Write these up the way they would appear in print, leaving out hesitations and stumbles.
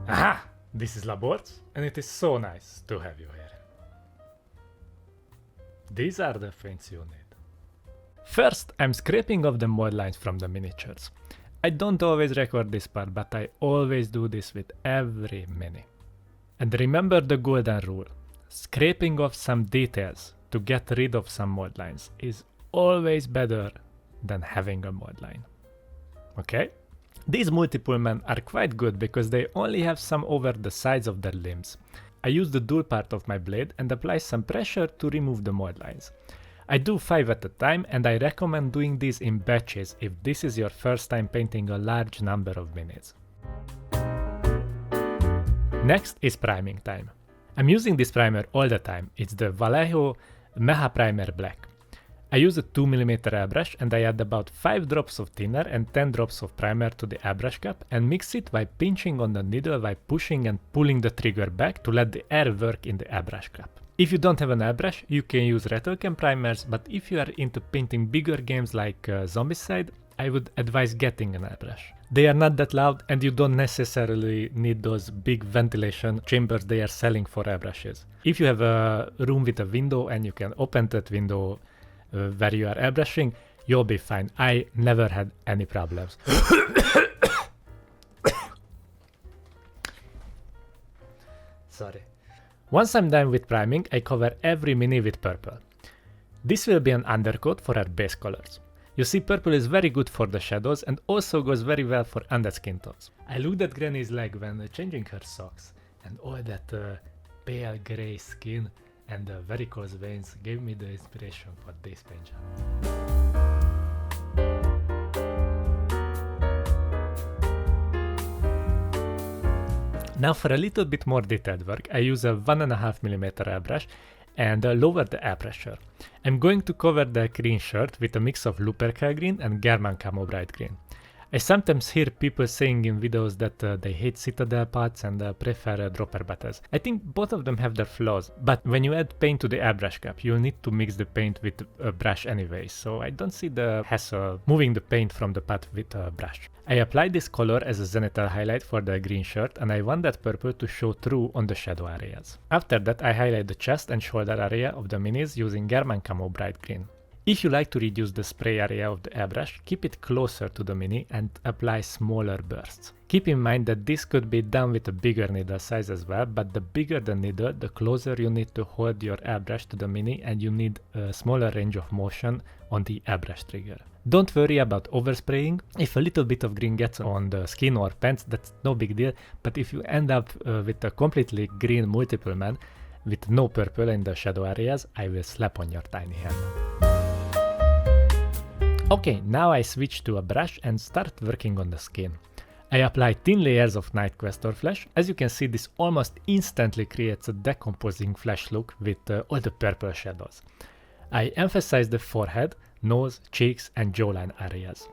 Aha! This is Laborts, and it is so nice to have you here. These are the paints you need. First, I'm scraping off the mod lines from the miniatures. I don't always record this part, but I always do this with every mini. And remember the golden rule. Scraping off some details to get rid of some mod lines is always better than having a mod line. Okay? These multiple men are quite good because they only have some over the sides of their limbs. I use the dual part of my blade and apply some pressure to remove the mod lines. I do 5 at a time, and I recommend doing these in batches if this is your first time painting a large number of minis. Next is priming time. I'm using this primer all the time. It's the Vallejo Mecha Primer Black. I use a 2mm airbrush and I add about 5 drops of thinner and 10 drops of primer to the airbrush cap and mix it by pinching on the needle while pushing and pulling the trigger back to let the air work in the airbrush cap. If you don't have an airbrush, you can use Rattle primers, but if you are into painting bigger games like Zombicide, I would advise getting an airbrush. They are not that loud and you don't necessarily need those big ventilation chambers they are selling for airbrushes. If you have a room with a window and you can open that window where you are airbrushing, you'll be fine. I never had any problems. Sorry. Once I'm done with priming, I cover every mini with purple. This will be an undercoat for our base colors. You see, purple is very good for the shadows and also goes very well for underskin tones. I looked at Granny's leg when changing her socks, and all that pale grey skin and the varicose veins gave me the inspiration for this paint job. Now for a little bit more detailed work, I use a 1.5mm airbrush and lower the air pressure. I'm going to cover the green shirt with a mix of Lupercal green and German Camo bright green. I sometimes hear people saying in videos that they hate citadel pots and prefer dropper battles. I think both of them have their flaws, but when you add paint to the airbrush cap, you'll need to mix the paint with a brush anyway, so I don't see the hassle moving the paint from the pot with a brush. I applied this color as a zenithal highlight for the green shirt, and I want that purple to show through on the shadow areas. After that, I highlight the chest and shoulder area of the minis using German Camo bright green. If you like to reduce the spray area of the airbrush, keep it closer to the mini and apply smaller bursts. Keep in mind that this could be done with a bigger needle size as well, but the bigger the needle, the closer you need to hold your airbrush to the mini, and you need a smaller range of motion on the airbrush trigger. Don't worry about overspraying. If a little bit of green gets on the skin or pants, that's no big deal, but if you end up with a completely green multiple man with no purple in the shadow areas, I will slap on your tiny hand. Okay, now I switch to a brush and start working on the skin. I apply thin layers of Night Questor flesh. As you can see, this almost instantly creates a decomposing flesh look with all the purple shadows. I emphasize the forehead, nose, cheeks and jawline areas.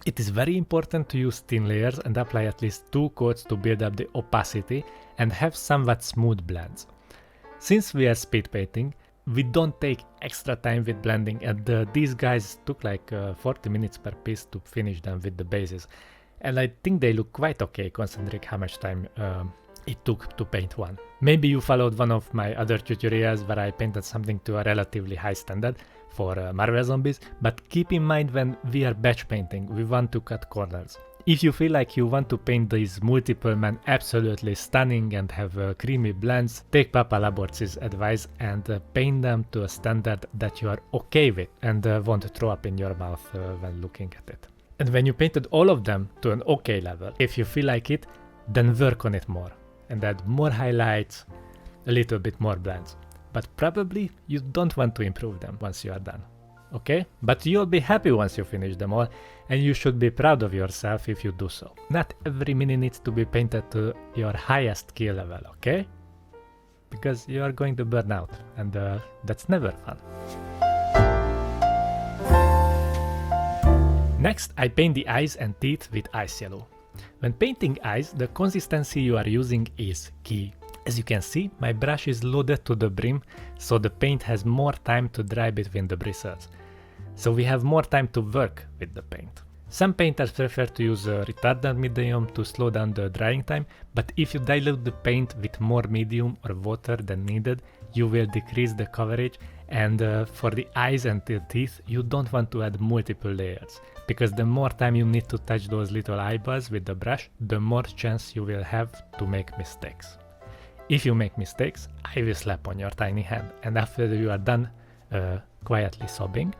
It is very important to use thin layers and apply at least 2 coats to build up the opacity and have somewhat smooth blends. Since we are speed painting, we don't take extra time with blending, and these guys took like 40 minutes per piece to finish them with the bases. And I think they look quite okay considering how much time it took to paint one. Maybe you followed one of my other tutorials where I painted something to a relatively high standard for Marvel Zombies, but keep in mind when we are batch painting, we want to cut corners. If you feel like you want to paint these multiple men absolutely stunning and have creamy blends, take Papa Laborts' advice and paint them to a standard that you are okay with and won't throw up in your mouth when looking at it. And when you painted all of them to an okay level, if you feel like it, then work on it more and add more highlights, a little bit more blends. But probably you don't want to improve them once you are done. Okay? But you'll be happy once you finish them all, and you should be proud of yourself if you do so. Not every mini needs to be painted to your highest skill level, okay? Because you are going to burn out, and that's never fun. Next, I paint the eyes and teeth with ice yellow. When painting eyes, the consistency you are using is key. As you can see, my brush is loaded to the brim, so the paint has more time to dry between the bristles. So we have more time to work with the paint. Some painters prefer to use a retardant medium to slow down the drying time, but if you dilute the paint with more medium or water than needed, you will decrease the coverage, and for the eyes and the teeth, you don't want to add multiple layers, because the more time you need to touch those little eyeballs with the brush, the more chance you will have to make mistakes. If you make mistakes, I will slap on your tiny hand, and after you are done quietly sobbing,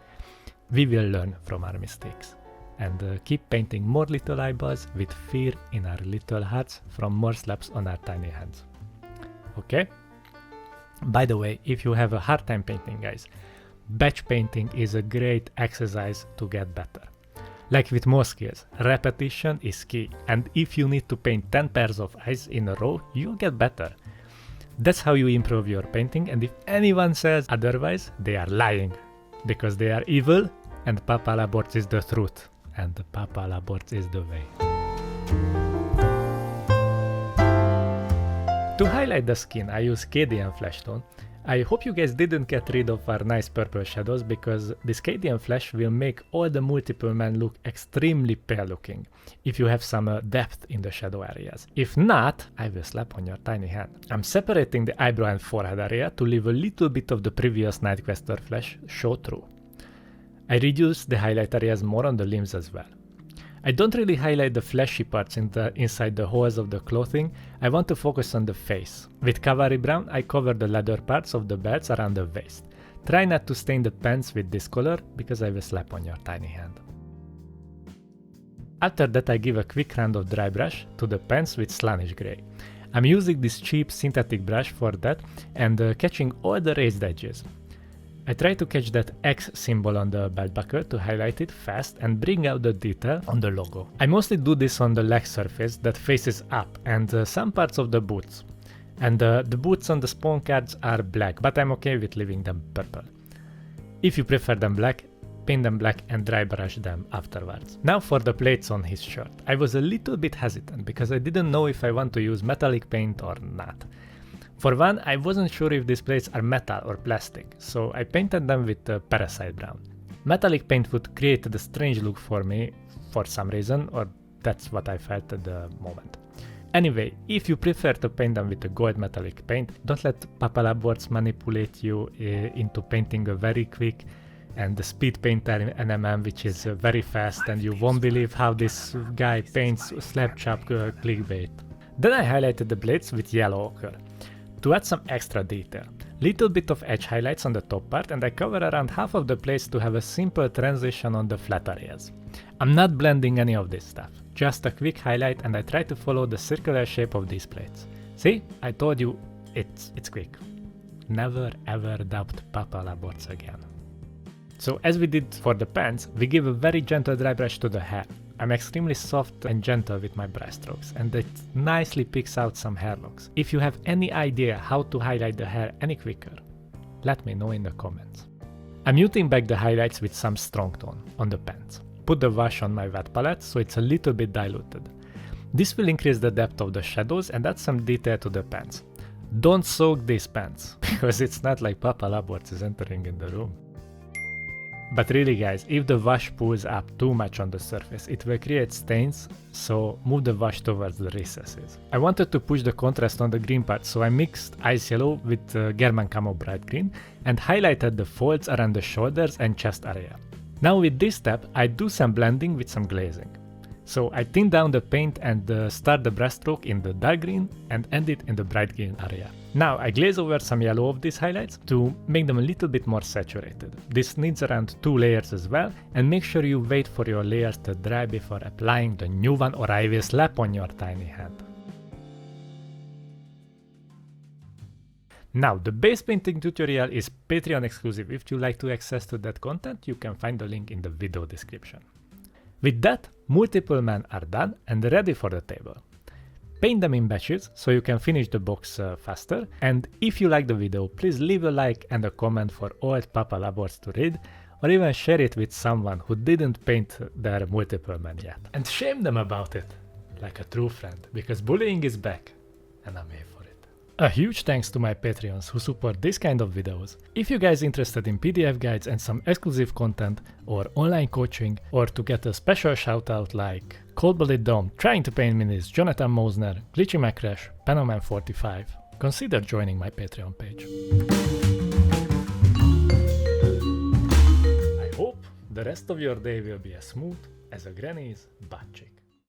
we will learn from our mistakes and keep painting more little eyeballs with fear in our little hearts from more slaps on our tiny hands. Okay? By the way, if you have a hard time painting, guys, batch painting is a great exercise to get better. Like with most skills, repetition is key, and if you need to paint 10 pairs of eyes in a row, you'll get better. That's how you improve your painting, and if anyone says otherwise, they are lying, because they are evil, and Papa Laborts is the truth, and Papa Laborts is the way. To highlight the skin, I use Cadian Flash Tone. I hope you guys didn't get rid of our nice purple shadows, because this Cadian Flash will make all the multiple men look extremely pale looking, if you have some depth in the shadow areas. If not, I will slap on your tiny hand. I'm separating the eyebrow and forehead area to leave a little bit of the previous Nightquester Flash show through. I reduce the highlight areas more on the limbs as well. I don't really highlight the fleshy parts inside the holes of the clothing, I want to focus on the face. With Cavalry Brown, I cover the leather parts of the belts around the waist. Try not to stain the pants with this color, because I will slap on your tiny hand. After that, I give a quick round of dry brush to the pants with Slanish Grey. I'm using this cheap synthetic brush for that and catching all the raised edges. I try to catch that X symbol on the belt buckle to highlight it fast and bring out the detail on the logo. I mostly do this on the leg surface that faces up and some parts of the boots. And the boots on the spawn cards are black, but I'm okay with leaving them purple. If you prefer them black, paint them black and dry brush them afterwards. Now for the plates on his shirt. I was a little bit hesitant because I didn't know if I want to use metallic paint or not. For one, I wasn't sure if these plates are metal or plastic, so I painted them with Parasite Brown. Metallic paint would create a strange look for me for some reason, or that's what I felt at the moment. Anyway, if you prefer to paint them with a gold metallic paint, don't let Papa Laborts manipulate you into painting a very quick and the Speedpaint NMM, which is very fast, and you won't believe how this guy paints slap-chop clickbait. Then I highlighted the blades with yellow ochre to add some extra detail. Little bit of edge highlights on the top part, and I cover around half of the plates to have a simple transition on the flat areas. I'm not blending any of this stuff, just a quick highlight, and I try to follow the circular shape of these plates. See, I told you, it's quick. Never ever doubt Papa Laborts again. So as we did for the pants, we give a very gentle dry brush to the hair. I'm extremely soft and gentle with my brush strokes, and it nicely picks out some hair looks. If you have any idea how to highlight the hair any quicker, let me know in the comments. I'm muting back the highlights with some strong tone on the pants. Put the wash on my wet palette so it's a little bit diluted. This will increase the depth of the shadows and add some detail to the pants. Don't soak these pants, because it's not like Papa Laborts is entering in the room. But really guys, if the wash pulls up too much on the surface, it will create stains, so move the wash towards the recesses. I wanted to push the contrast on the green part, so I mixed ice yellow with German Camo bright green and highlighted the folds around the shoulders and chest area. Now with this step, I do some blending with some glazing. So I thin down the paint and start the brush stroke in the dark green and end it in the bright green area. Now I glaze over some yellow of these highlights to make them a little bit more saturated. This needs around 2 layers as well, and make sure you wait for your layers to dry before applying the new one, or I will slap on your tiny hand. Now the base painting tutorial is Patreon exclusive. If you like to access to that content, you can find the link in the video description. With that, multiple men are done and ready for the table. Paint them in batches so you can finish the box faster, and if you like the video, please leave a like and a comment for old Papa Laborts to read, or even share it with someone who didn't paint their multiple men yet. And shame them about it, like a true friend, because bullying is back, and I'm here for it. A huge thanks to my Patreons who support this kind of videos. If you guys interested in PDF guides and some exclusive content, or online coaching, or to get a special shout out like Cold Blooded Dome, Trying to Paint Minis, Jonathan Mosner, Glitchy Macrash, Penoman45, consider joining my Patreon page. I hope the rest of your day will be as smooth as a granny's butt cheek.